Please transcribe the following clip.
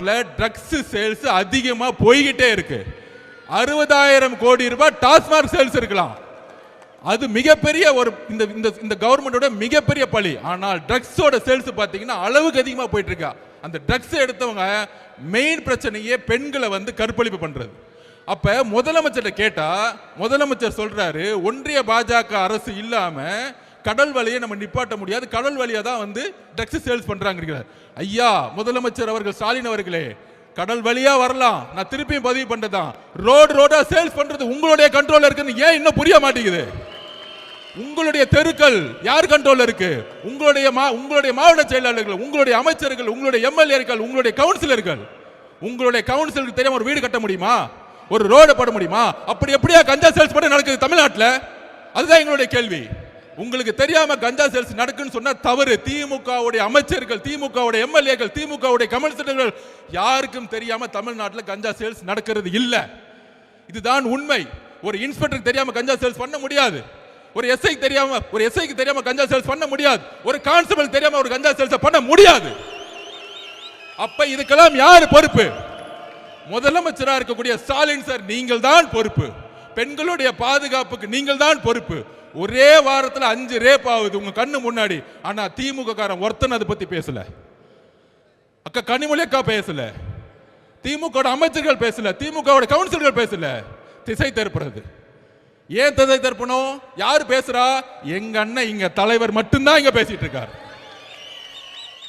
Drugs sales அதிகமா போய்கிட்டே இருக்கு. 60,000 கோடி ரூபாய் டாஸ்மாக் சேல்ஸ் இருக்கலாம். அது மிகப்பெரிய ஒரு இந்த கவர்மெண்டோட மிகப்பெரிய பழி. ஆனால் ட்ரக்ஸோட சேல்ஸ் பார்த்தீங்கன்னா அளவுக்கு அதிகமாக போயிட்டு இருக்கா. அந்த ட்ரக்ஸ் எடுத்தவங்க மெயின் பிரச்சனையே பெண்களை கற்பழிப்பு பண்றது. அப்ப முதலமைச்சர் கேட்டா முதலமைச்சர் சொல்றாரு, ஒன்றிய பாஜக அரசு இல்லாம கடல் வழியை நம்ம நிப்பாட்ட முடியாது, கடல் வழியா தான் ட்ரக்ஸ் சேல்ஸ் பண்றாங்க. ஐயா முதலமைச்சர் அவர்கள் ஸ்டாலின் அவர்களே, கடல் வழியா வரலாம், நான் திருப்பியும் பதிவு பண்றதான், ரோடா சேல்ஸ் பண்றது உங்களுடைய கண்ட்ரோல்ல இருக்குன்னு ஏன் இன்னும் புரிய மாட்டேங்குது? உங்களுடைய தெருக்கள் யார் கண்ட்ரோல்ல இருக்கு? உங்களுடைய மாவட்ட செயலாளர்கள், உங்களுடைய அமைச்சர்கள், உங்களுடைய எம்எல்ஏக்கள், உங்களுடைய கவுன்சிலர்கள். உங்களுடைய கவுன்சிலருக்கு தெரியாம ஒரு வீடு கட்ட முடியுமா? ஒரு ரோடு போட முடியுமா? அப்படி எப்படியா கஞ்சா சேல்ஸ் பண்ண நடக்குது தமிழ்நாட்டில்? அதுதான் எங்களுடைய கேள்வி. உங்களுக்கு தெரியாம கஞ்சா சேல்ஸ் நடக்குன்னு சொன்னா தவறு. திமுகவுடைய அமைச்சர்கள், திமுகவுடைய எம்எல்ஏக்கள், திமுகவுடைய கவுன்சிலர்கள் யாருக்கும் தெரியாம தமிழ்நாட்டில் கஞ்சா சேல்ஸ் நடக்கிறது இல்ல. இதுதான் உண்மை. ஒரு இன்ஸ்பெக்டருக்கு தெரியாம கஞ்சா சேல்ஸ் பண்ண முடியாது. ஒரு எஸ்ஐக்கு தெரியாம கஞ்சா சேல்ஸ் பண்ண முடியாது. ஒரு கான்ஸ்டபிள் தெரியாம ஒரு கஞ்சா சேல்ஸ் பண்ண முடியாது. அப்ப இதுக்கெல்லாம் யாரு பொறுப்பு? முதலமைச்சரா இருக்கக்கூடிய ஸ்டாலின் சார், நீங்கள் தான் பொறுப்பு. பெண்களுடைய பாதுகாப்புக்கு நீங்கள் தான் பொறுப்பு. ஒரே வாரத்தில் 5 ரேப் ஆகுது உங்க கண்ணு முன்னாடி. ஆனா திமுக காரன் ஒருத்தன் அதை பத்தி பேசல. அக்கா கனிமொழி அக்கா பேசல, திமுக அமைச்சர்கள் பேசல, திமுக கவுன்சிலர்கள் பேசல. திசை திருப்புறது. ஏன் திசை திருப்பணும்? யாரு பேசுறா? எங்க அண்ணன் இங்க தலைவர் மட்டும்தான் இங்க பேசிட்டு இருக்காரு.